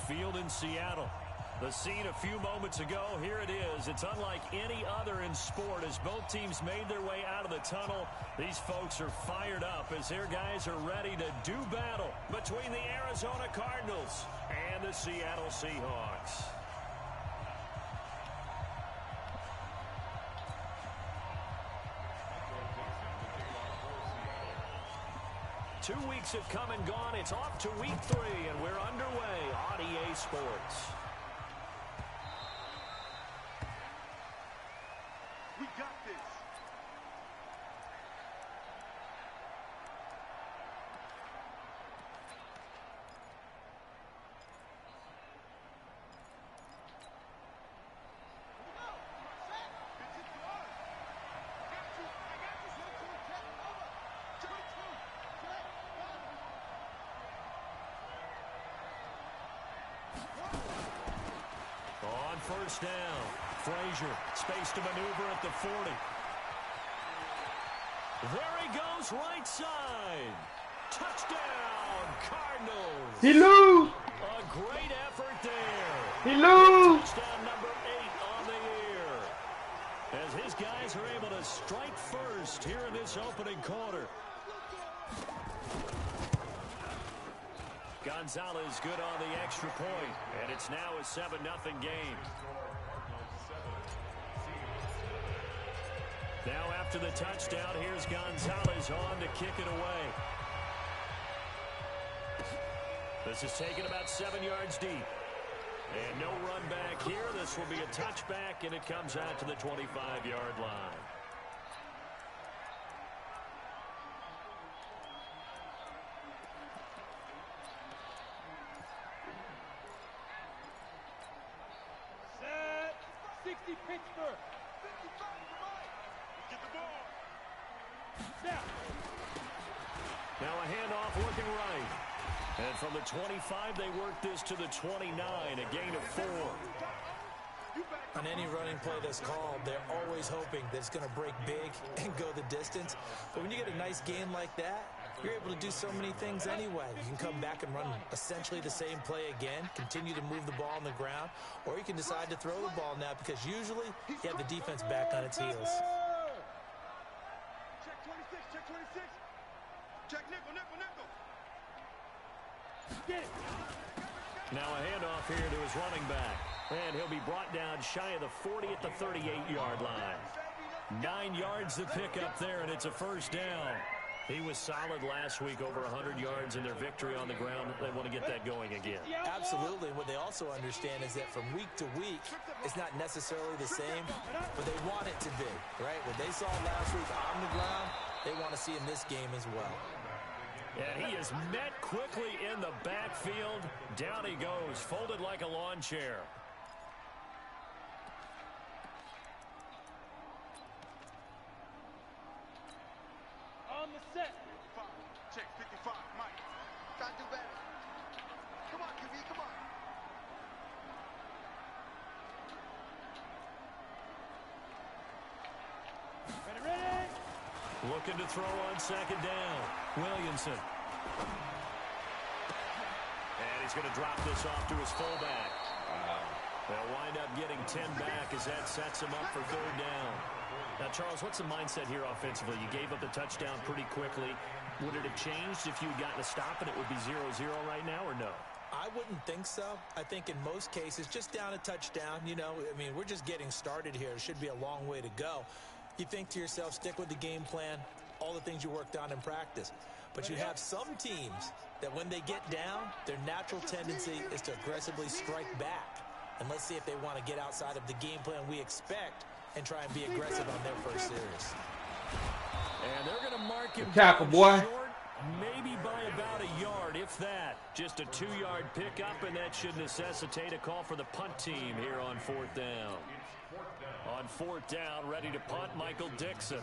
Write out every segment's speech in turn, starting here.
Field in Seattle. The scene a few moments ago, here it is. It's unlike any other in sport. As both teams made their way out of the tunnel, these folks are fired up as their guys are ready to do battle between the Arizona Cardinals and the Seattle Seahawks. 2 weeks have come and gone. It's off to week 3, and we're underway on EA Sports. We got this. On first down, Frazier, space to maneuver at the 40. There he goes, right side. Touchdown, Cardinals. Hello. A great effort there. Hello. Touchdown number 8 on the year. As his guys are able to strike first here in this opening quarter. Gonzalez good on the extra point, and it's now a 7-0 game. Now after the touchdown, here's Gonzalez on to kick it away. This is taken about 7 yards deep. And no run back here. This will be a touchback, and it comes out to the 25-yard line. Pittsburgh. 55, get the ball. Snap. Now a handoff looking right. And from the 25, they work this to the 29, a gain of 4. On any running play that's called, they're always hoping that it's going to break big and go the distance. But when you get a nice game like that, you're able to do so many things anyway. You can come back and run essentially the same play again, continue to move the ball on the ground, or you can decide to throw the ball now because usually you have the defense back on its heels. Check 26, check 26. Check nickel, nickel, nickel. Get it. Now a handoff here to his running back. And he'll be brought down shy of the 40 at the 38-yard line. 9 yards to pick up there, and it's a first down. He was solid last week, over 100 yards in their victory on the ground. They want to get that going again. Absolutely. What they also understand is that from week to week, it's not necessarily the same, but they want it to be, right? What they saw last week on the ground, they want to see in this game as well. And he is met quickly in the backfield. Down he goes, folded like a lawn chair. On the set. Check 55, Mike. Try to do better. Come on, QB, come on. Ready, ready. Looking to throw on second down. Williamson. And he's going to drop this off to his fullback. They'll wind up getting 10 back as that sets him up for third down. Now, Charles, what's the mindset here offensively? You gave up the touchdown pretty quickly. Would it have changed if you had gotten a stop and it would be 0-0 right now, or no? I wouldn't think so. I think in most cases, just down a touchdown, you know, I mean, we're just getting started here. It should be a long way to go. You think to yourself, stick with the game plan, all the things you worked on in practice. But you have some teams that when they get down, their natural tendency is to aggressively strike back. And let's see if they want to get outside of the game plan we expect and try and be aggressive on their first series. And they're going to mark him tackle, down boy. short, maybe by about a yard, if that. Just a 2-yard pickup, and that should necessitate a call for the punt team here on fourth down. On fourth down, ready to punt, Michael Dixon.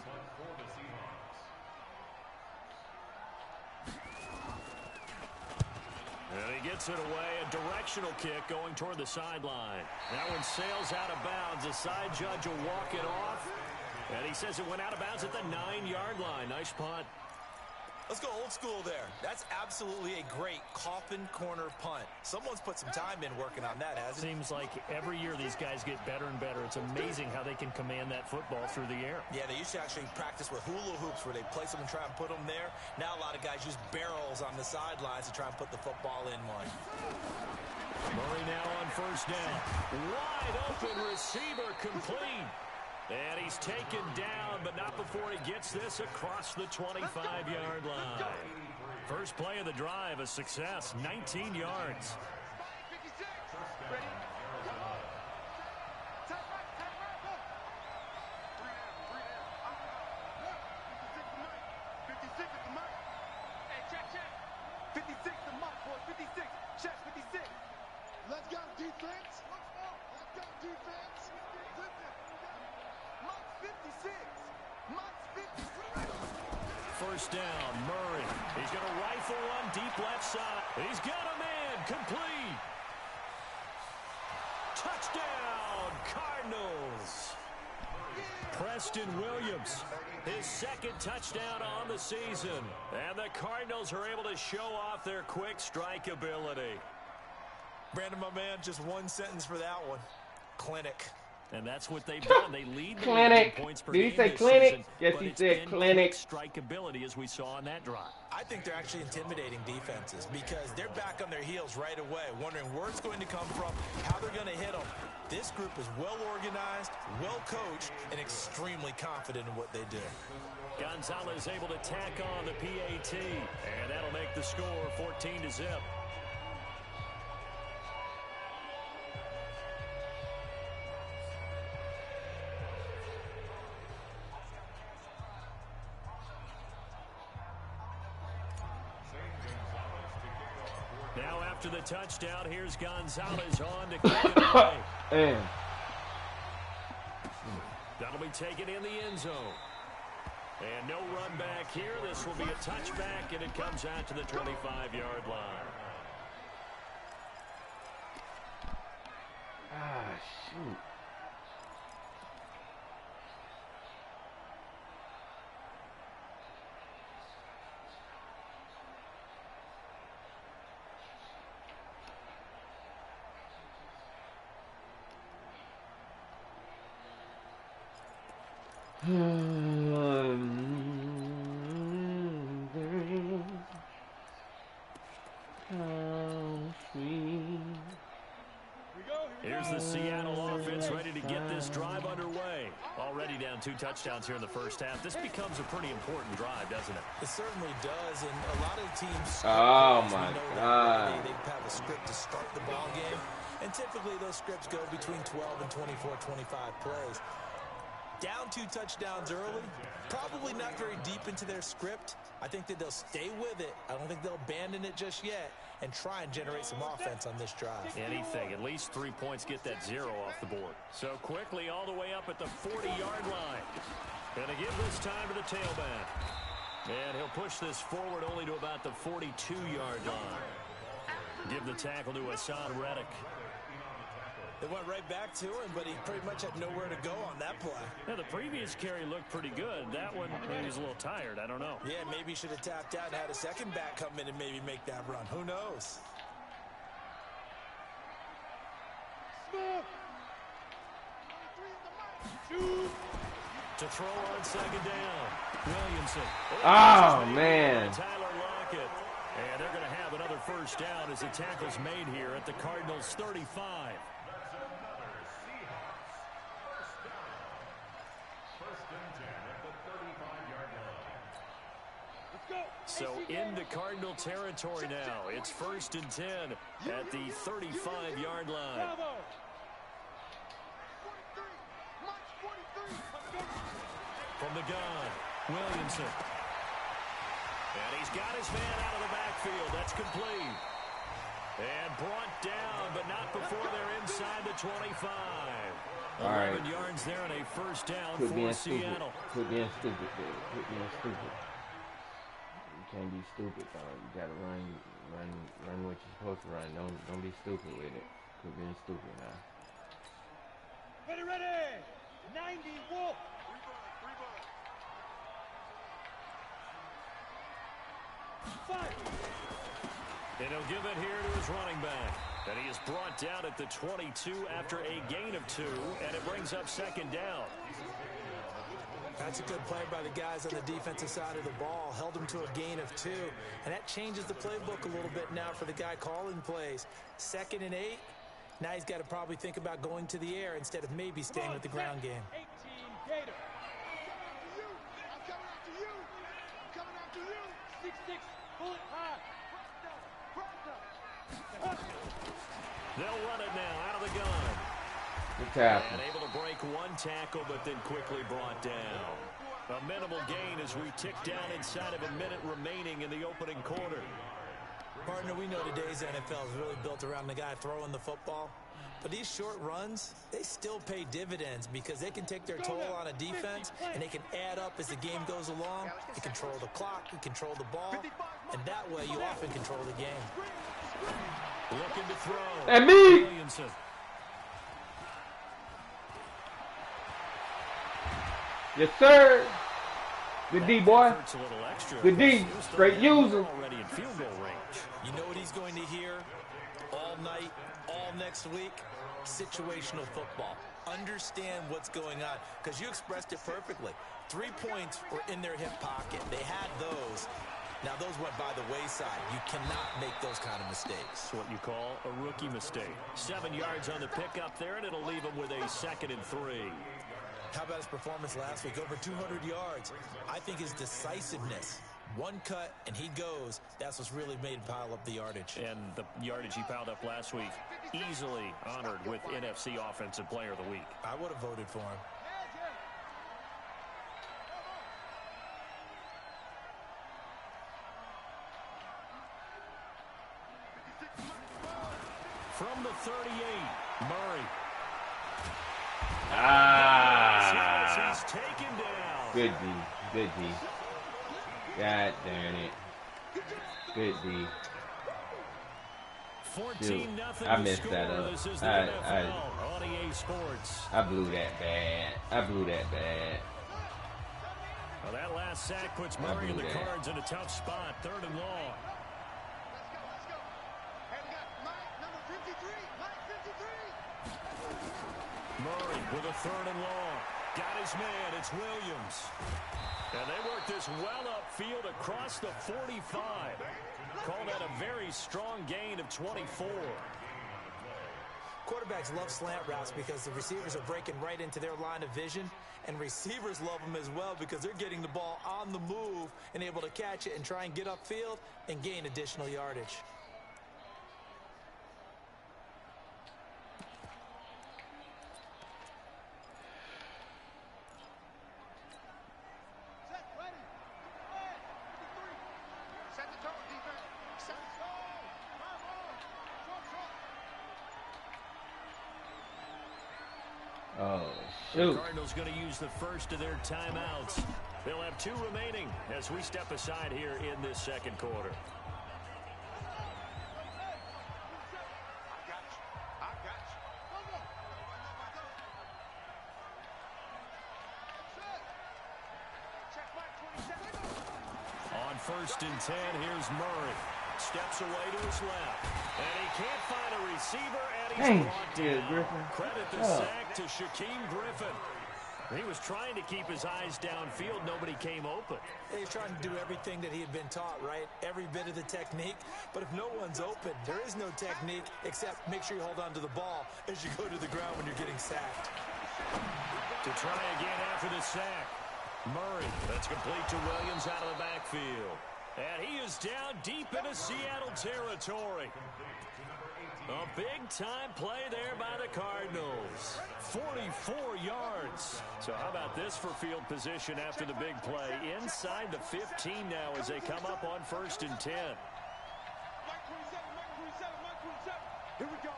And he gets it away, a directional kick going toward the sideline. That one sails out of bounds. The side judge will walk it off. And he says it went out of bounds at the 9-yard line. Nice punt. Let's go old school there. That's absolutely a great coffin corner punt. Someone's put some time in working on that, hasn't it? Seems like every year these guys get better and better. It's amazing how they can command that football through the air. Yeah, they used to actually practice with hula hoops where they place them and try and put them there. Now a lot of guys use barrels on the sidelines to try and put the football in one. Murray now on first down. Wide open receiver complete. And he's taken down, but not before he gets this across the 25-yard line. First play of the drive, a success, 19 yards. Let's go, defense. Let's go, defense. Mike 56. Mike 56. First down, Murray. He's going to rifle one deep left side. He's got a man, complete. Touchdown, Cardinals. Preston Williams, his second touchdown on the season. And the Cardinals are able to show off their quick strike ability. Brandon, my man, just one sentence for that one. Clinic. And that's what they've done. They lead the Clinic. points per Did he game say this clinic? season, Yes, but he it's said been clinic. quick strikeability as we saw on that drive. I think they're actually intimidating defenses because they're back on their heels right away, wondering where it's going to come from, how they're going to hit them. This group is well organized, well coached, and extremely confident in what they do. Gonzalez able to tack on the PAT, and that'll make the score 14-0. Now after the touchdown, here's Gonzalez on to kick it away. That'll be taken in the end zone. And no run back here. This will be a touchback, and it comes out to the 25-yard line. Ah, shoot. Here's the Seattle offense ready to get this drive underway. Already down 2 touchdowns here in the first half. This becomes a pretty important drive, doesn't it? It certainly does, and a lot of teams... Oh, my God. They have a script to start the ball game, and typically those scripts go between 12 and 24, 25 plays. Down 2 touchdowns early, probably not very deep into their script. I think that they'll stay with it. I don't think they'll abandon it just yet and try and generate some offense on this drive. Anything, at least 3 points, get that 0 off the board. So quickly all the way up at the 40-yard line. And they give this time to the tailback. And he'll push this forward only to about the 42-yard line. Give the tackle to Hassan Reddick. They went right back to him, but he pretty much had nowhere to go on that play. Yeah, the previous carry looked pretty good. That one, maybe he was a little tired. I don't know. Yeah, maybe he should have tapped out and had a second back come in and maybe make that run. Who knows? To throw on second down, Williamson. Oh, man. Tyler Lockett. And they're going to have another first down as the tackle's made here at the Cardinals' 35. So into Cardinal territory now. It's 1st and 10 at the 35-yard line. From the gun, Williamson. And he's got his man out of the backfield. That's complete. And brought down, but not before they're inside the 25. All right. 11 yards there and a first down Quit for being stupid. Seattle. Quit being stupid, dude. Quit being stupid. You can't be stupid, though. You gotta run what you're supposed to run. Don't be stupid with it. Quit being stupid now. Ready. 90 Wolf. And he'll give it here to his running back. And he is brought down at the 22 after a gain of 2, and it brings up second down. That's a good play by the guys on the defensive side of the ball. Held him to a gain of 2, and that changes the playbook a little bit now for the guy calling plays. 2nd and 8. Now he's got to probably think about going to the air instead of maybe staying with the ground game. 18 Gator. I'm coming after you. I'm coming after you. 6'6", bullet high. They'll run it now out of the gun. Good tackle. And able to break one tackle, but then quickly brought down. A minimal gain as we tick down inside of a minute remaining in the opening quarter. Partner, we know today's NFL is really built around the guy throwing the football. But these short runs, they still pay dividends because they can take their toll on a defense and they can add up as the game goes along. You control the clock, you control the ball, and that way you often control the game. Looking to throw. And me! Williamson. Yes, sir. Good D, boy. Good D. Straight user. Already in field goal range. You know what he's going to hear all night, all next week? Situational football. Understand what's going on, because you expressed it perfectly. 3 points were in their hip pocket. They had those. Now, those went by the wayside. You cannot make those kind of mistakes. That's what you call a rookie mistake. 7 yards on the pickup there, and it'll leave him with a 2nd and 3. How about his performance last week? Over 200 yards. I think his decisiveness. One cut, and he goes. That's what's really made him pile up the yardage. And the yardage he piled up last week, easily honored with NFC Offensive Player of the Week. I would have voted for him. From the 38, Murray. He's taken down. Good D. Good D. God damn it. Good D. 14-0. I messed that up. This is the NFL on EA Sports. I blew that bad. Well, that last sack puts Murray and the Cards in a tough spot. 3rd and long. Let's go. Hey, we got Mike, number 53. Mike, 53. Murray with a 3rd and long. Got his man. It's Williams. And they work this well upfield across the 45. Call that a very strong gain of 24. Quarterbacks love slant routes because the receivers are breaking right into their line of vision, and receivers love them as well because they're getting the ball on the move and able to catch it and try and get upfield and gain additional yardage. The Cardinals going to use the first of their timeouts. They'll have 2 remaining as we step aside here in this 2nd quarter. On 1st and 10, here's Murray. Steps away to his left. And he can't find a receiver, and he's brought down. Griffin. Credit the sack to Shaquem Griffin. He was trying to keep his eyes downfield. Nobody came open. He's trying to do everything that he had been taught, right? Every bit of the technique. But if no one's open, there is no technique except make sure you hold on to the ball as you go to the ground when you're getting sacked. To try again after the sack. Murray, that's complete to Williams out of the backfield. And he is down deep into Seattle territory. A big-time play there by the Cardinals. 44 yards. So how about this for field position after the big play? Inside the 15 now as they come up on 1st and 10. Mike 27. Here we go.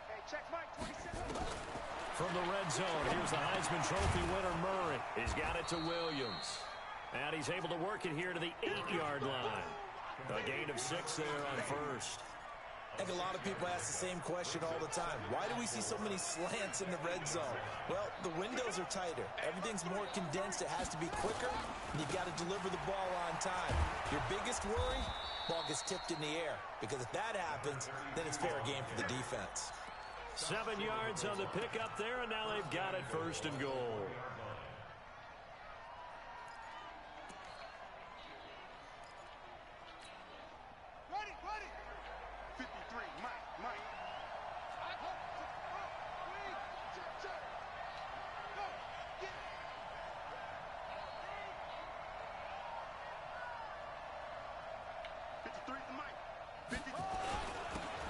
Hey, check Mike 27. From the red zone, here's the Heisman Trophy winner, Murray. He's got it to Williams. And he's able to work it here to the 8-yard line. A gain of 6 there on 1st. I think a lot of people ask the same question all the time. Why do we see so many slants in the red zone? Well, the windows are tighter. Everything's more condensed. It has to be quicker, and you've got to deliver the ball on time. Your biggest worry, ball gets tipped in the air, because if that happens, then it's fair game for the defense. 7 yards on the pickup there, and now they've got it 1st and goal.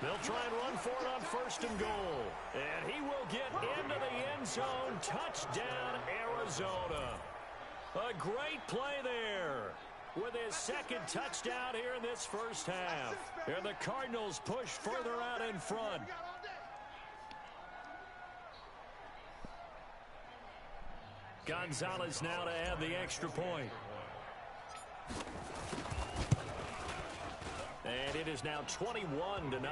They'll try and run for it on 1st and goal. And he will get into the end zone. Touchdown, Arizona. A great play there with his 2nd touchdown here in this first half. And the Cardinals push further out in front. Gonzalez now to add the extra point. And it is now 21-0.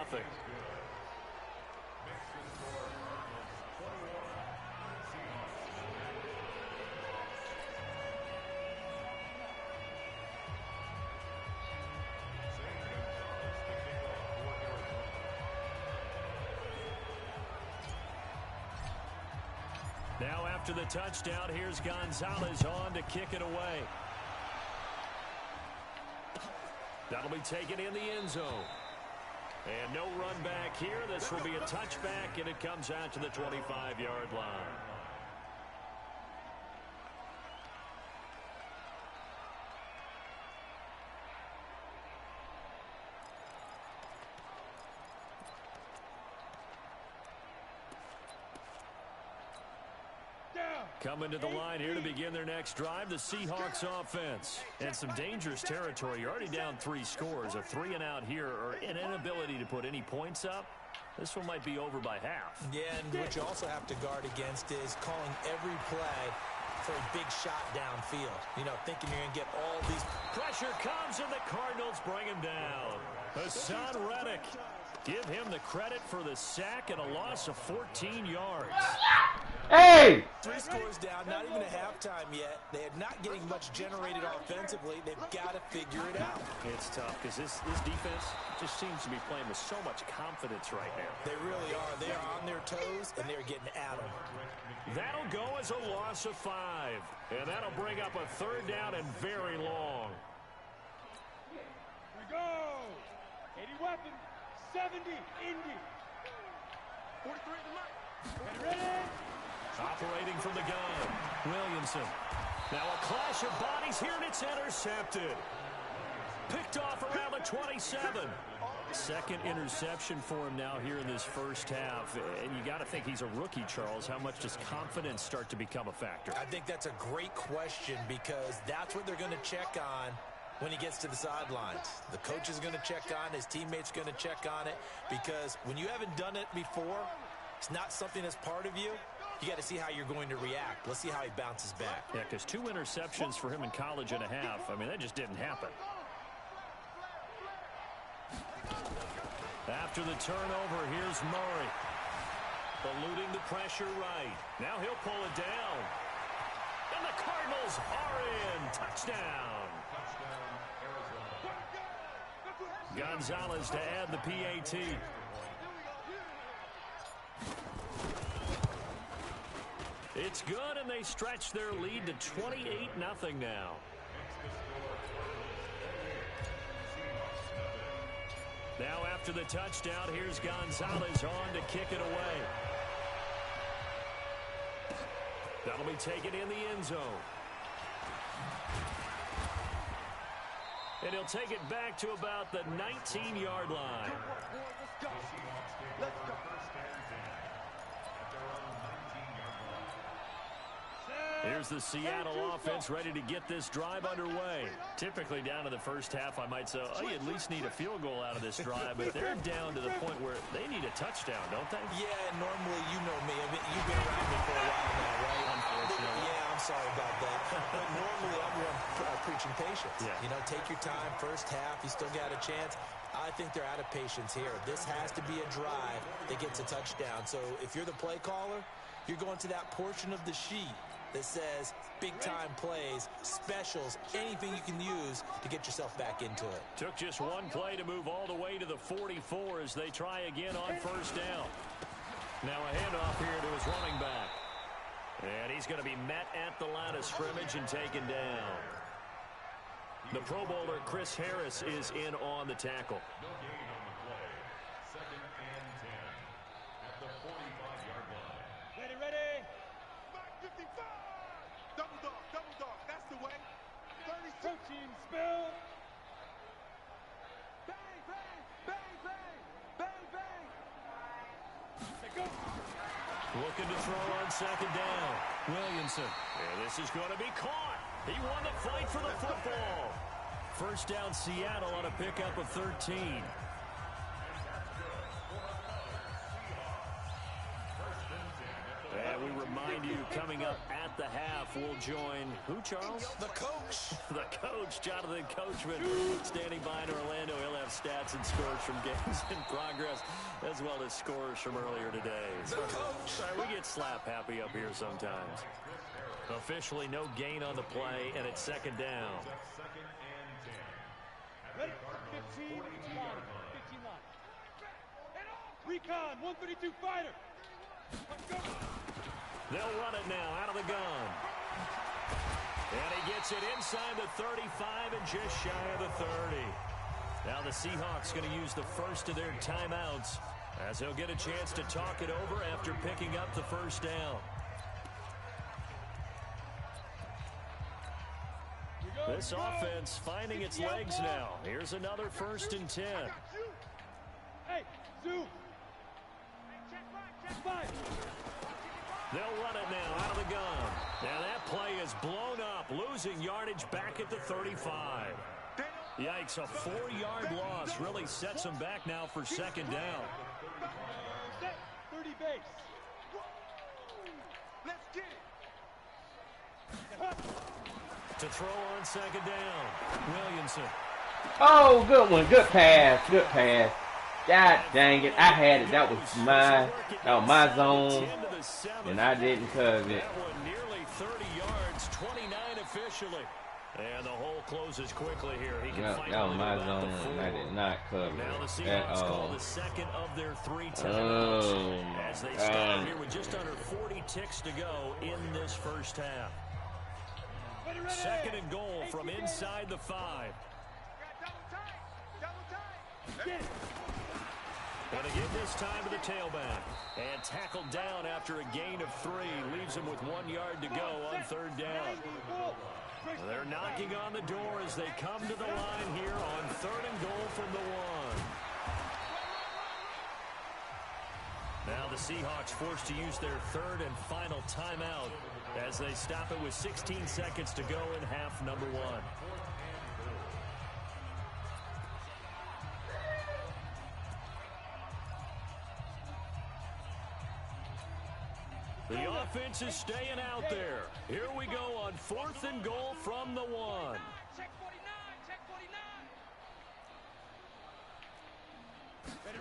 Now after the touchdown, here's Gonzalez on to kick it away. That'll be taken in the end zone. And no run back here. This will be a touchback, and it comes out to the 25-yard line. Coming to the line here to begin their next drive, the Seahawks offense. And some dangerous territory. You're already down 3 scores. A 3-and-out here, or an inability to put any points up. This one might be over by half. Yeah, and what you also have to guard against is calling every play for a big shot downfield. You know, thinking you're going to get all these. Pressure comes, and the Cardinals bring him down. Hassan Reddick. Give him the credit for the sack and a loss of 14 yards. Hey! 3 scores down, not even a halftime yet. They are not getting much generated offensively. They've got to figure it out. It's tough because this defense just seems to be playing with so much confidence right now. They really are. They are on their toes, and they're getting at them. That'll go as a loss of 5. And that'll bring up a 3rd down and very long. Here we go. 80 weapons. 70, Indy. 43 to left. Ready? Operating from the gun, Williamson. Now a clash of bodies here, and it's intercepted. Picked off around the 27. 2nd interception for him now here in this first half. And you got to think he's a rookie, Charles. How much does confidence start to become a factor? I think that's a great question, because that's what they're going to check on when he gets to the sidelines. The coach is going to check on, his teammates going to check on it, because when you haven't done it before, it's not something that's part of you. You got to see how you're going to react. Let's see how he bounces back. Yeah, because 2 interceptions for him in college and a half. I mean, that just didn't happen. After the turnover, here's Murray. Eluding the pressure right. Now he'll pull it down. And the Cardinals are in. Touchdown. Gonzalez to add the PAT. It's good, and they stretch their lead to 28-0 now. Now after the touchdown, here's Gonzalez on to kick it away. That'll be taken in the end zone. And he'll take it back to about the 19-yard line. Let's go. Here's the Seattle offense ready to get this drive underway. Typically down to the first half, I might say, oh, you at least need a field goal out of this drive, but they're down to the point where they need a touchdown, don't they? Yeah, and normally, you know me. I mean, you've been around me for a while now, right? Unfortunately. Yeah, I'm sorry about that. But normally, I'm preaching patience. Yeah. You know, take your time. First half, you still got a chance. I think they're out of patience here. This has to be a drive that gets a touchdown. So if you're the play caller, you're going to that portion of the sheet that says big-time plays, specials, anything you can use to get yourself back into it. Took just one play to move all the way to the 44 as they try again on first down. Now a handoff here to his running back. And he's going to be met at the line of scrimmage and taken down. The Pro Bowler Chris Harris is in on the tackle. No gain on the play. 2nd and 10 at the 45-yard line. Ready. Back 55. Double dog. That's the way. 32. Team spill. Bang, bang, bang, bang, bang, bang. Let's go. Looking to throw on 2nd down. Williamson. And this is going to be caught. He won the fight for the football. First down, Seattle on a pickup of 13. And we remind you, coming up at the half, we'll join who, Charles? The coach. The coach, Jonathan Coachman, standing by in Orlando. He'll have stats and scores from games in progress, as well as scores from earlier today. The coach. Sorry, we get slap happy up here sometimes. Officially no gain on the play, and it's 2nd down. 2nd and 10. Ready? 15 line. 15 line. Recon, 132 fighter. Let's go. They'll run it now out of the gun. And he gets it inside the 35 and just shy of the 30. Now the Seahawks going to use the first of their timeouts as they'll get a chance to talk it over after picking up the first down. This offense finding its legs now. Here's another 1st and 10. Hey, zoom. They'll run it now out of the gun. Now that play is blown up, losing yardage back at the 35. Yikes, a 4-yard loss really sets them back now for 2nd down. 30 base. Let's get it. To throw on 2nd down, Williamson. Oh, good one. Good pass. Good pass. God dang it. I had it. That was my zone. And I didn't cover it. That one nearly 30 yards, 29 officially. And the hole closes quickly here. He can fight that was my about zone. the 4. I did not cover Now the it at Seahawks call all. the 2nd of their 3 timeouts. Oh, as they start here with just under 40 ticks to go in this first half. 2nd and goal from inside the 5. And again this time to the tailback. And tackled down after a gain of 3. Leaves him with 1 yard to go on 3rd down. They're knocking on the door as they come to the line here on 3rd and goal from the 1. Now the Seahawks forced to use their 3rd and final timeout as they stop it with 16 seconds to go in half number 1. The offense is staying out there. Here we go on 4th and goal from the 1. Check 49.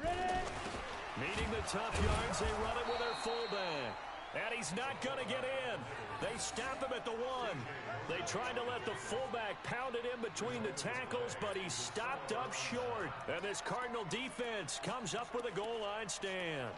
Ready. Needing the tough yards, they run it with their fullback. And he's not going to get in. They stop him at the 1. They tried to let the fullback pound it in between the tackles, but he stopped up short. And this Cardinal defense comes up with a goal line stand.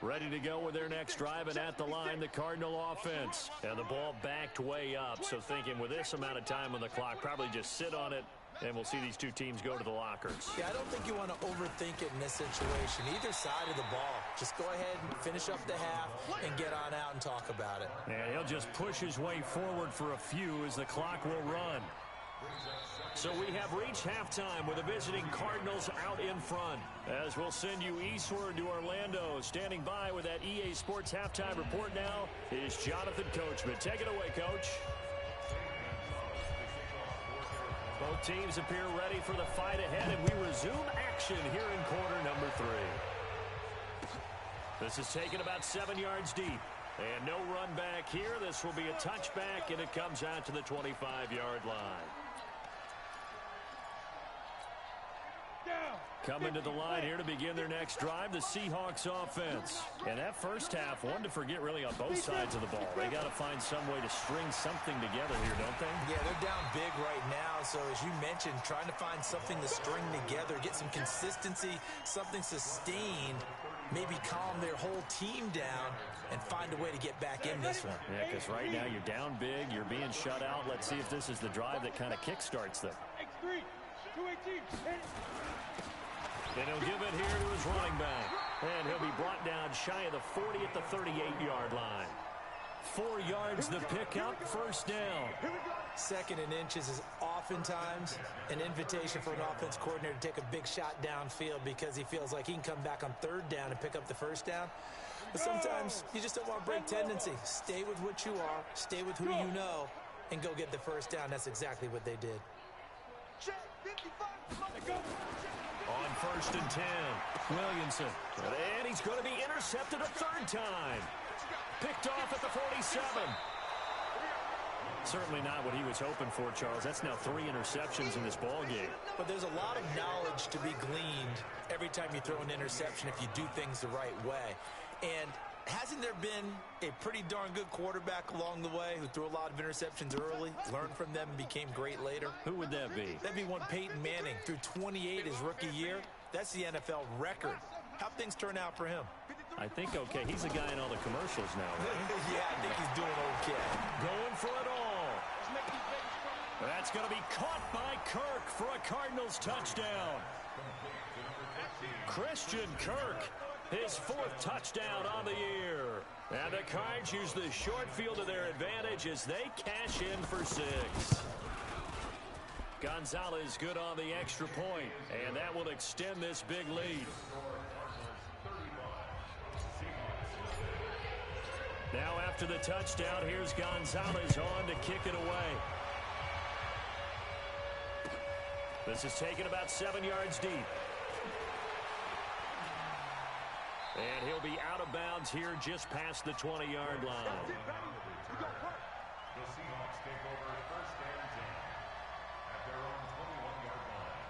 Ready to go with their next drive, and at the line, the Cardinal offense. And the ball backed way up, so thinking with this amount of time on the clock, probably just sit on it, and we'll see these two teams go to the lockers. Yeah, I don't think you want to overthink it in this situation. Either side of the ball. Just go ahead and finish up the half and get on out and talk about it. And he'll just push his way forward for a few as the clock will run. So we have reached halftime with the visiting Cardinals out in front. As we'll send you eastward to Orlando. Standing by with that EA Sports halftime report now is Jonathan Coachman. Take it away, Coach. Both teams appear ready for the fight ahead, and we resume action here in quarter number 3. This is taken about 7 yards deep. And no run back here. This will be a touchback, and it comes out to the 25-yard line. Coming to the line here to begin their next drive, the Seahawks offense. And that first half, one to forget really on both sides of the ball. They got to find some way to string something together here, don't they? Yeah, they're down big right now. So as you mentioned, trying to find something to string together, get some consistency, something sustained, maybe calm their whole team down and find a way to get back in this one. Yeah, because right now you're down big, you're being shut out. Let's see if this is the drive that kind of kickstarts them. X3, 218, And he'll give it here to his running back. And he'll be brought down shy of the 40 at the 38-yard line. 4 yards the pickup, first down. Second and inches is oftentimes an invitation for an offense coordinator to take a big shot downfield because he feels like he can come back on third down and pick up the first down. But sometimes you just don't want to break tendency. Stay with what you are, stay with who you know, and go get the first down. That's exactly what they did. On first and 10, Williamson. And he's going to be intercepted a third time. Picked off at the 47. Certainly not what he was hoping for, Charles. That's now 3 interceptions in this ball game. But there's a lot of knowledge to be gleaned every time you throw an interception if you do things the right way. And hasn't there been a pretty darn good quarterback along the way who threw a lot of interceptions early, learned from them, and became great later? Who would that be? That'd be one Peyton Manning. Threw 28 his rookie year. That's the NFL record. How'd things turn out for him? I think okay. He's a guy in all the commercials now, right? Yeah, I think he's doing okay. Going for it all. That's going to be caught by Kirk for a Cardinals touchdown. Christian Kirk, his 4th touchdown on the year. And the Cards use the short field to their advantage as they cash in for 6. Gonzalez good on the extra point, and that will extend this big lead. Now after the touchdown, here's Gonzalez on to kick it away. This is taken about 7 yards deep. And he'll be out of bounds here just past the 20-yard line. The Seahawks take over first and 10 at their own 21-yard line.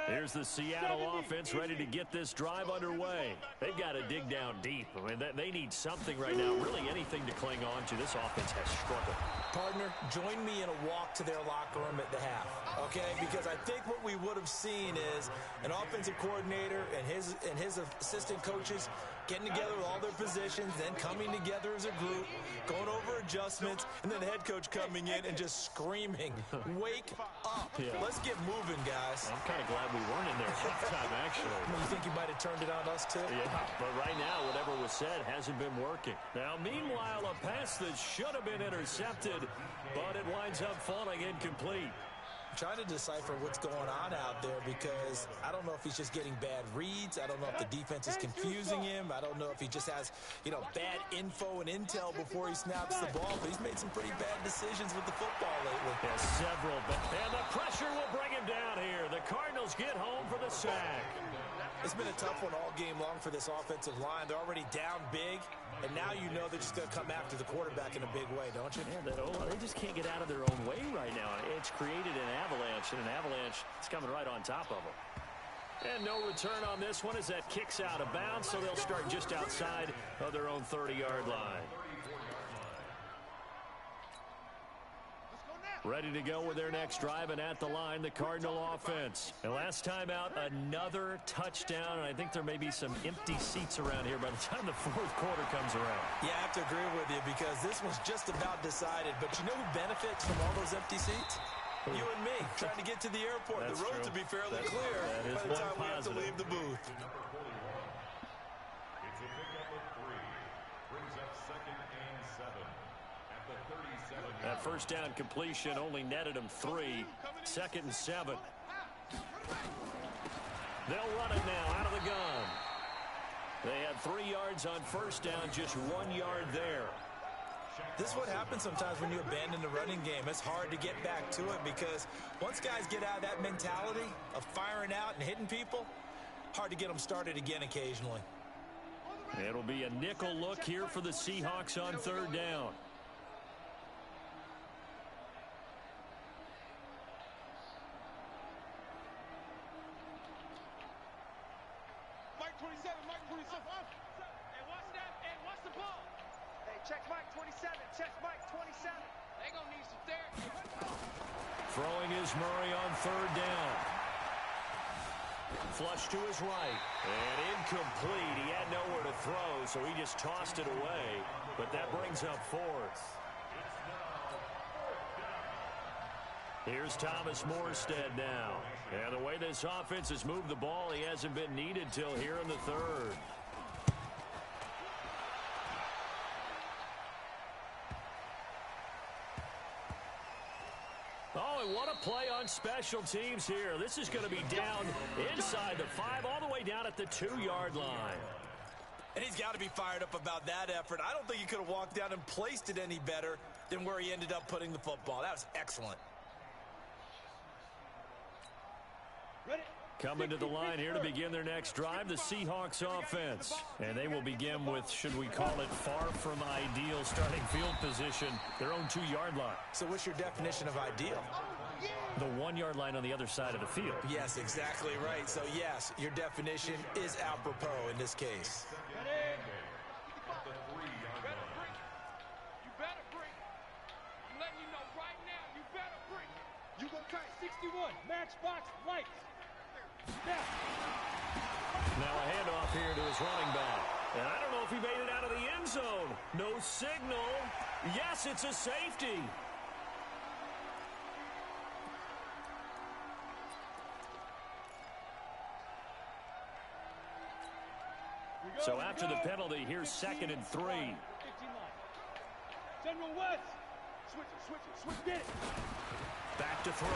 Here's the Seattle offense ready to get this drive underway. They've got to dig down deep. I mean, they need something right now, really anything to cling on to. This offense has struggled. Partner, join me in a walk to their locker room at the half, okay? Because I think what we would have seen is an offensive coordinator and his assistant coaches getting together with all their positions, then coming together as a group, going over adjustments, and then the head coach coming in and just screaming, wake up. Yeah. Let's get moving, guys. I'm kind of glad we weren't in there halftime, actually. You think he might have turned it on us, too? Yeah, but right now, whatever was said hasn't been working. Now, meanwhile, a pass that should have been intercepted, but it winds up falling incomplete. Trying to decipher what's going on out there because I don't know if he's just getting bad reads. I don't know if the defense is confusing him. I don't know if he just has, bad info and intel before he snaps the ball. But he's made some pretty bad decisions with the football lately. Yeah, several. And the pressure will bring him down here. The Cardinals get home for the sack. It's been a tough one all game long for this offensive line. They're already down big, and now you know they're just going to come after the quarterback in a big way, don't you? Yeah, they just can't get out of their own way right now. It's created an avalanche, and an avalanche is coming right on top of them. And no return on this one as that kicks out of bounds, so they'll start just outside of their own 30-yard line. Ready to go with their next drive, and at the line, the Cardinal offense. And last time out, another touchdown, and I think there may be some empty seats around here by the time the 4th quarter comes around. Yeah, I have to agree with you because this one's just about decided. But you know who benefits from all those empty seats? You and me, trying to get to the airport. That's the road true. to be fairly clear that is by the time one we have to positive. leave the booth. Number 41. It's a pickup of 3. Brings up second and 7 at the 37. That first down completion only netted him 3. 2nd and 7. They'll run it now out of the gun. They had 3 yards on first down, just 1 yard there. This is what happens sometimes when you abandon the running game. It's hard to get back to it because once guys get out of that mentality of firing out and hitting people, hard to get them started again occasionally. It'll be a nickel look here for the Seahawks on 3rd down. Mike 27, Mike 27. Hey, watch that. Hey, watch the ball. Hey, check Mike 27. Check Mike 27. They gonna need some therapy. Throwing is Murray on 3rd down. Flush to his right. And incomplete. He had nowhere to throw, so he just tossed it away. But that brings up 4th. Here's Thomas Morstead now. And the way this offense has moved the ball, he hasn't been needed till here in the 3rd. Oh, and what a play on special teams here. This is going to be down inside the 5, all the way down at the 2-yard line. And he's got to be fired up about that effort. I don't think he could have walked down and placed it any better than where he ended up putting the football. That was excellent. Coming to the line here to begin their next drive, the Seahawks offense. And they will begin with, should we call it, far from ideal starting field position, their own 2-yard line. So what's your definition of ideal? The 1-yard line on the other side of the field. Yes, exactly right. So, yes, your definition is apropos in this case. You better bring. I'm letting you know right now, you better bring. You go tight. 61, matchbox, lights. Now a handoff here to his running back. And I don't know if he made it out of the end zone. No signal. Yes, it's a safety. So after the penalty, here's 2nd and 3. General West. Switch it, get it. Back to throw.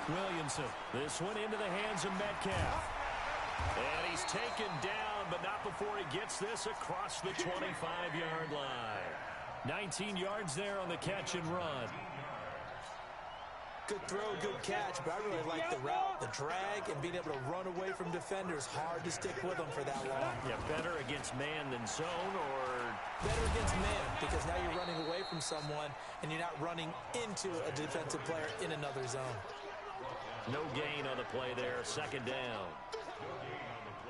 Williamson. This one into the hands of Metcalf. And he's taken down, but not before he gets this across the 25-yard line. 19 yards there on the catch and run. Good throw, good catch, but I really like the route. The drag and being able to run away from defenders, hard to stick with them for that long. Yeah, better against man than zone, or better against man, because now you're running away from someone and you're not running into a defensive player in another zone. No gain on the play there, 2nd down.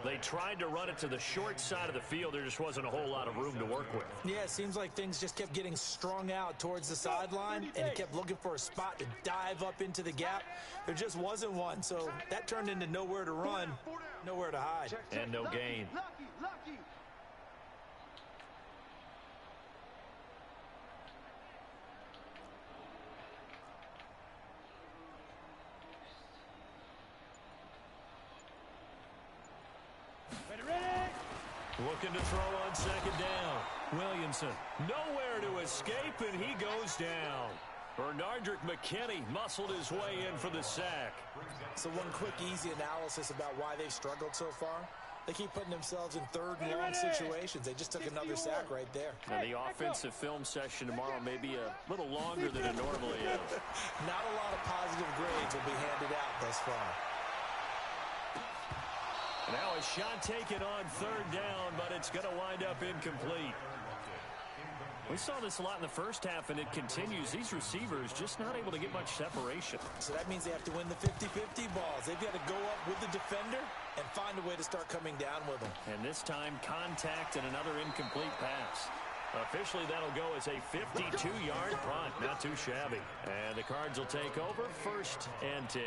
They tried to run it to the short side of the field. There just wasn't a whole lot of room to work with. Yeah, it seems like things just kept getting strung out towards the sideline, and he kept looking for a spot to dive up into the gap. There just wasn't one, so that turned into nowhere to run, nowhere to hide. And no gain. Lucky. Looking to throw on 2nd down. Williamson nowhere to escape, and he goes down. Bernardrick McKinney muscled his way in for the sack. So one quick, easy analysis about why they've struggled so far. They keep putting themselves in 3rd and long situations. They just took another sack right there. Now the offensive film session tomorrow may be a little longer than it normally is. Not a lot of positive grades will be handed out thus far. Now a shot taken on 3rd down, but it's going to wind up incomplete. We saw this a lot in the first half, and it continues. These receivers just not able to get much separation. So that means they have to win the 50-50 balls. They've got to go up with the defender and find a way to start coming down with them. And this time, contact and another incomplete pass. Officially, that'll go as a 52-yard punt. Not too shabby. And the Cards will take over 1st and 10.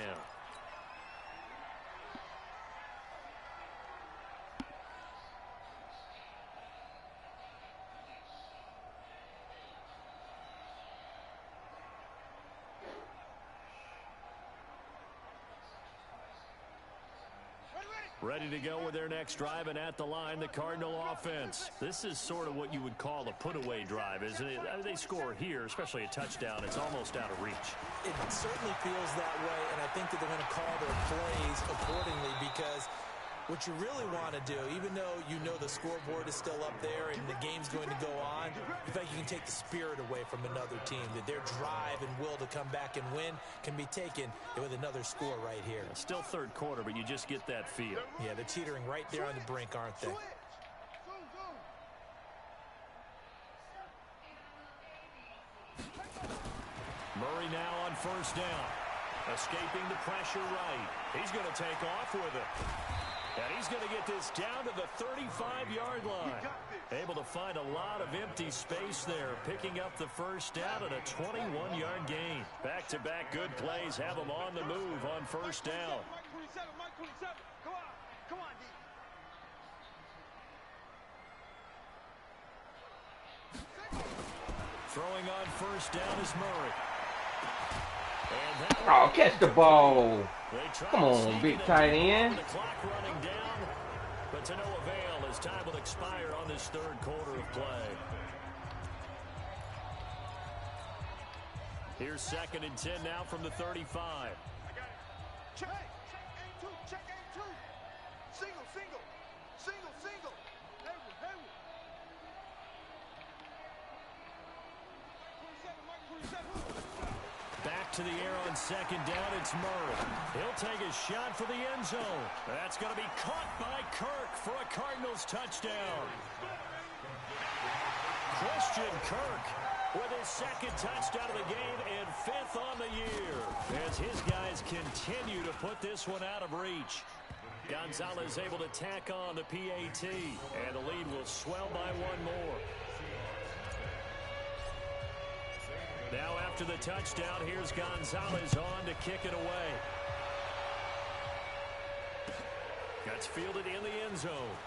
Ready to go with their next drive, and at the line, the Cardinal offense. This is sort of what you would call a put-away drive, isn't it? I mean, they score here, especially a touchdown. It's almost out of reach. It certainly feels that way, and I think that they're going to call their plays accordingly because What you really want to do, even though you know the scoreboard is still up there and the game's going to go on, you think you can take the spirit away from another team, that their drive and will to come back and win can be taken with another score right here. It's still third quarter, but you just get that feel. Yeah, they're teetering right there on the brink, aren't they? Murray now on first down. Escaping the pressure right. He's going to take off with it. And he's going to get this down to the 35-yard line. Able to find a lot of empty space there, picking up the first down and a 21-yard gain. Back-to-back good plays have him on the move on first down. Mike 27. Come on, D. Throwing on first down is Murray. Oh, catch the ball. Come on, big tight end. The clock running down, but to no avail as time will expire on this third quarter of play. Here's 2nd and 10 now from the 35. I got it. Check A2. Check A2. Single. Hayward. Mike 27. Back to the air on 2nd down. It's Murray. He'll take a shot for the end zone. That's going to be caught by Kirk for a Cardinals touchdown. Christian Kirk with his 2nd touchdown of the game and 5th on the year as his guys continue to put this one out of reach. Gonzalez able to tack on the PAT, and the lead will swell by one more. Now after the touchdown, here's Gonzalez on to kick it away. Gets fielded in the end zone.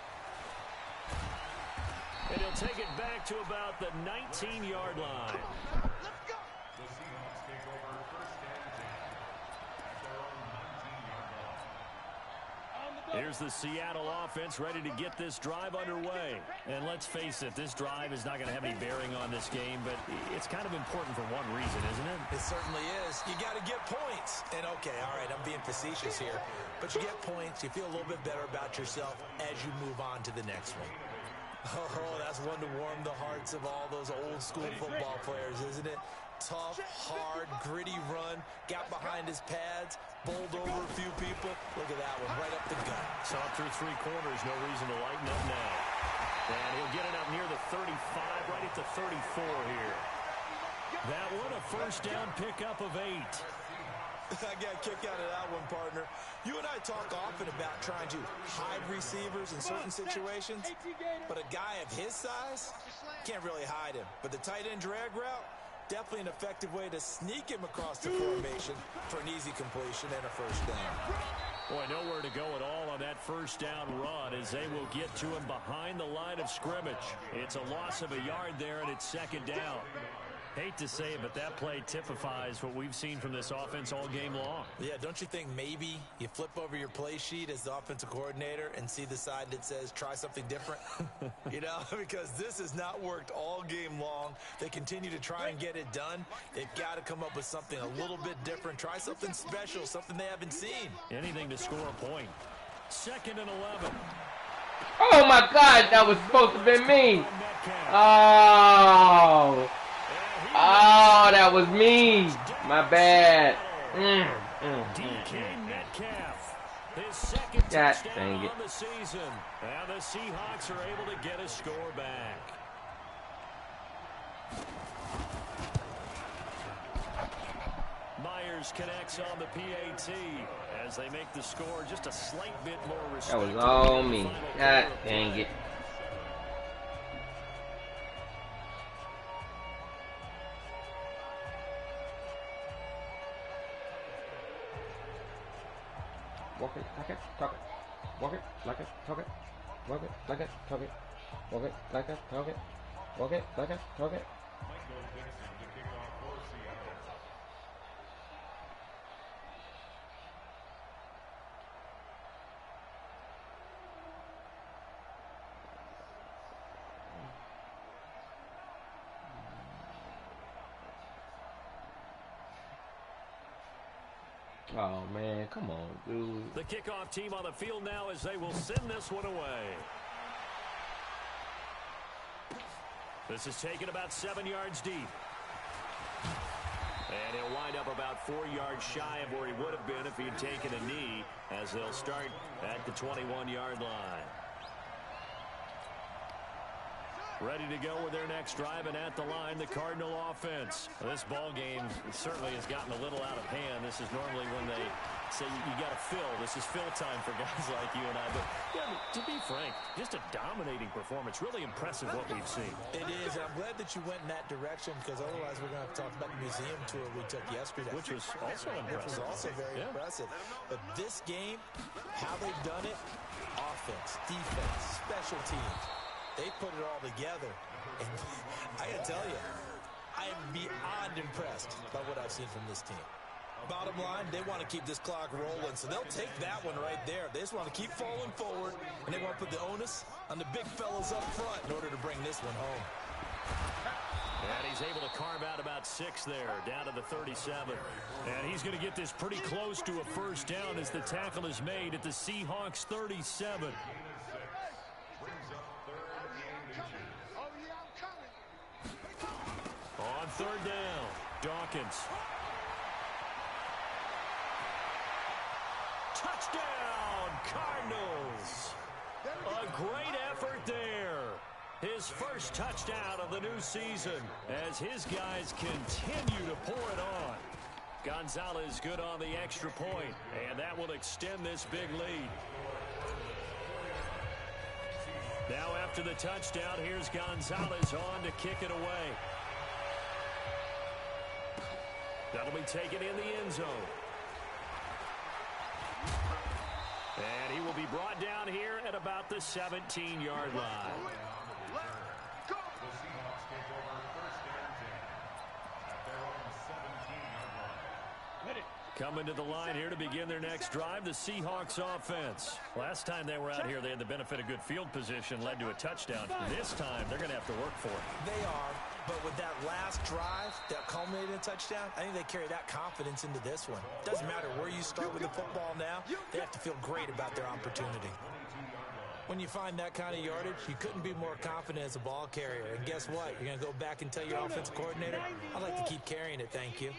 And he'll take it back to about the 19-yard line. Let's go. The Seahawks take over first and 10 at their own 19-yard line. Here's the Seattle offense ready to get this drive underway. And let's face it, this drive is not going to have any bearing on this game, but it's kind of important for one reason, isn't it? It certainly is. You got to get points. And okay, all right, I'm being facetious here, but you get points, you feel a little bit better about yourself as you move on to the next one. Oh, that's one to warm the hearts of all those old school football players, isn't it? Tough, hard, gritty run, got behind his pads, bowled over a few people. Look at that one, right up the gut. Saw it through three corners, no reason to lighten up now. And he'll get it up near the 35, right at the 34 here. That one, a first down pickup of 8. I got a kick out of that one, partner. You and I talk often about trying to hide receivers in certain situations, but a guy of his size can't really hide him. But the tight end drag route, definitely an effective way to sneak him across the formation for an easy completion and a first down. Boy, nowhere to go at all on that first down run as they will get to him behind the line of scrimmage. It's a loss of a yard there, and it's 2nd down. Hate to say it, but that play typifies what we've seen from this offense all game long. Yeah, don't you think maybe you flip over your play sheet as the offensive coordinator and see the side that says try something different? You know, because this has not worked all game long. They continue to try and get it done. They've got to come up with something a little bit different. Try something special, something they haven't seen. Anything to score a point. 2nd and 11. Oh my God, that was supposed to be me. Oh, that was me. My bad. DK Metcalf, his 2nd touchdown on the season. And the Seahawks are able to get a score back. Myers connects on the PAT as they make the score just a slight bit more respectable. That was all me. God dang it. Walk it, like it, talk it. Walk it, like it, talk it. Walk it, like it, talk it. Walk it, like it, talk it. Walk it, like it, talk it. Michael Dixon to kick off for Seattle. Oh, man, come on, dude. The kickoff team on the field now as they will send this one away. This is taken about 7 yards deep. And he'll wind up about 4 yards shy of where he would have been if he had taken a knee, as they'll start at the 21-yard line. Ready to go with their next drive, and at the line, the Cardinal offense. This ball game certainly has gotten a little out of hand. This is normally when they say you got to fill. This is fill time for guys like you and I. But yeah, to be frank, just a dominating performance. Really impressive what we've seen. It is. I'm glad that you went in that direction, because otherwise we're going to have to talk about the museum tour we took yesterday. Which was also impressive. Which was also very impressive. But this game, how they've done it, offense, defense, special teams, they put it all together. And I got to tell you, I am beyond impressed by what I've seen from this team. Bottom line, they want to keep this clock rolling, so they'll take that one right there. They just want to keep falling forward, and they want to put the onus on the big fellas up front in order to bring this one home. And he's able to carve out about 6 there, down to the 37. And he's going to get this pretty close to a first down as the tackle is made at the Seahawks 37. On third down, Dawkins. Touchdown, Cardinals. A great effort there. His first touchdown of the new season as his guys continue to pour it on. Gonzalez good on the extra point, and that will extend this big lead. Now after the touchdown, here's Gonzalez on to kick it away. That'll be taken in the end zone. And he will be brought down here at about the 17-yard line. Coming to the line here to begin their next drive, the Seahawks offense. Last time they were out here, they had the benefit of good field position, led to a touchdown. This time, they're going to have to work for it. They are, but with that last drive that culminated in a touchdown, I think they carry that confidence into this one. Doesn't matter where you start with the football now, they have to feel great about their opportunity. When you find that kind of yardage, you couldn't be more confident as a ball carrier. And guess what? You're going to go back and tell your offensive coordinator, I'd like to keep carrying it, thank you.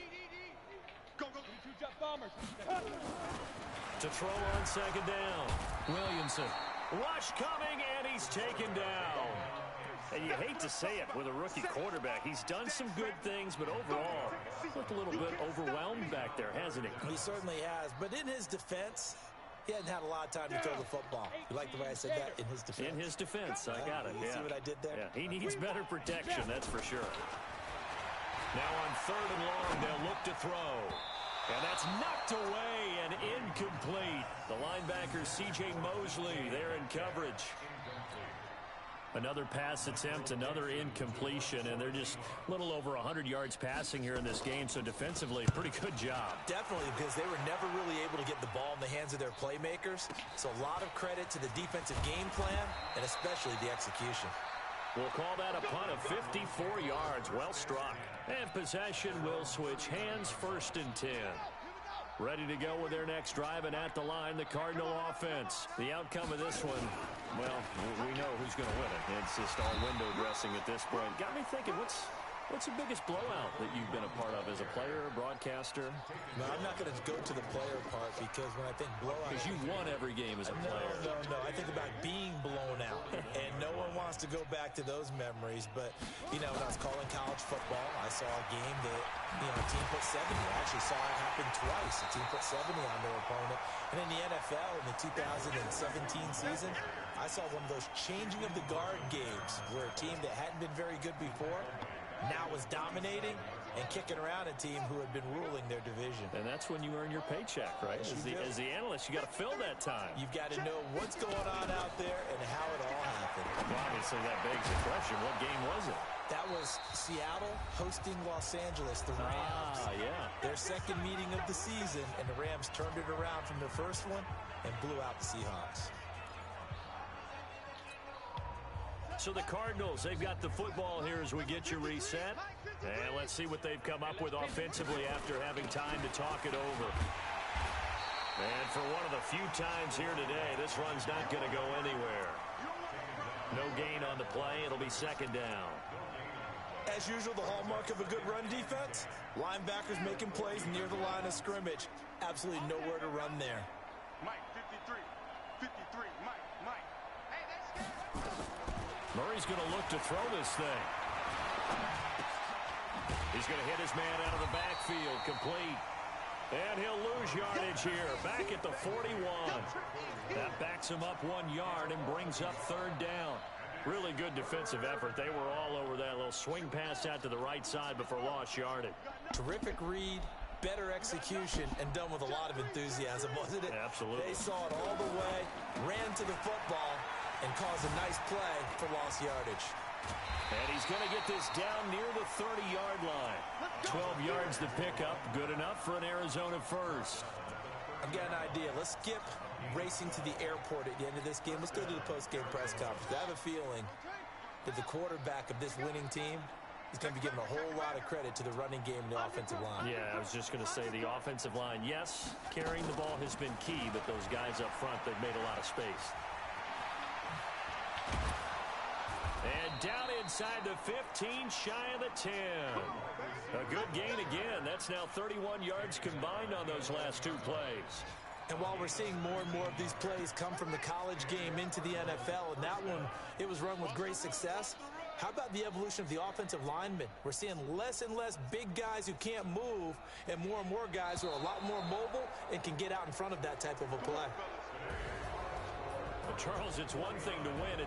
To throw on second down, Williamson. Rush coming, and he's taken down. And you hate to say it with a rookie quarterback. He's done some good things, but overall, he's looked a little bit overwhelmed back there, hasn't he? He certainly has. But in his defense, he hasn't had a lot of time to throw the football. You like the way I said that? In his defense. In his defense, I got it. You see what I did there? Yeah, he needs better protection, that's for sure. Now on third and long, they'll look to throw. And that's knocked away and incomplete. The linebacker, C.J. Mosley, there in coverage. Another pass attempt, another incompletion, and they're just a little over 100 yards passing here in this game, so defensively, pretty good job. Definitely, because they were never really able to get the ball in the hands of their playmakers. So a lot of credit to the defensive game plan, and especially the execution. We'll call that a punt of 54 yards. Well struck. And possession will switch hands, 1st and 10. Ready to go with their next drive, and at the line, the Cardinal offense. The outcome of this one, well, we know who's going to win it. It's just all window dressing at this point. Got me thinking, what's the biggest blowout that you've been a part of as a player, broadcaster? No, I'm not going to go to the player part, because when I think blowout... Because you won every game as a player. No. I think about being blown out. And no one wants to go back to those memories. But, you know, when I was calling college football, I saw a game that, you know, a team put 70. I actually saw it happen twice. A team put 70 on their opponent. And in the NFL, in the 2017 season, I saw one of those changing of the guard games where a team that hadn't been very good before now was dominating and kicking around a team who had been ruling their division. And that's when you earn your paycheck, right? As the analyst, you got to fill that time. You've got to know what's going on out there and how it all happened. Well, obviously, that begs the question, what game was it? That was Seattle hosting Los Angeles, the Rams. Yeah. Their second meeting of the season, and the Rams turned it around from their first one and blew out the Seahawks. So the Cardinals, they've got the football here as we get you reset. And let's see what they've come up with offensively after having time to talk it over. And for one of the few times here today, this run's not going to go anywhere. No gain on the play. It'll be second down. As usual, the hallmark of a good run defense, linebackers making plays near the line of scrimmage. Absolutely nowhere to run there. Mike, 53. 53. Mike. Hey, that's good. Murray's going to look to throw this thing. He's going to hit his man out of the backfield, complete. And he'll lose yardage here, back at the 41. That backs him up 1 yard and brings up third down. Really good defensive effort. They were all over that little swing pass out to the right side before lost yardage. Terrific read, better execution, and done with a lot of enthusiasm, wasn't it? Absolutely. They saw it all the way, ran to the football, and caused a nice play for lost yardage. And he's going to get this down near the 30-yard line. 12 yards to pick up. Good enough for an Arizona first. I've got an idea. Let's skip racing to the airport at the end of this game. Let's go to the post-game press conference. I have a feeling that the quarterback of this winning team is going to be given a whole lot of credit to the running game and the offensive line. Yeah, I was just going to say the offensive line, yes, carrying the ball has been key, but those guys up front, they've made a lot of space. And down inside the 15, shy of the 10. A good gain again. That's now 31 yards combined on those last two plays. And while we're seeing more and more of these plays come from the college game into the NFL, and that one, it was run with great success, how about the evolution of the offensive linemen? We're seeing less and less big guys who can't move, and more guys who are a lot more mobile and can get out in front of that type of a play. But Charles, it's one thing to win it.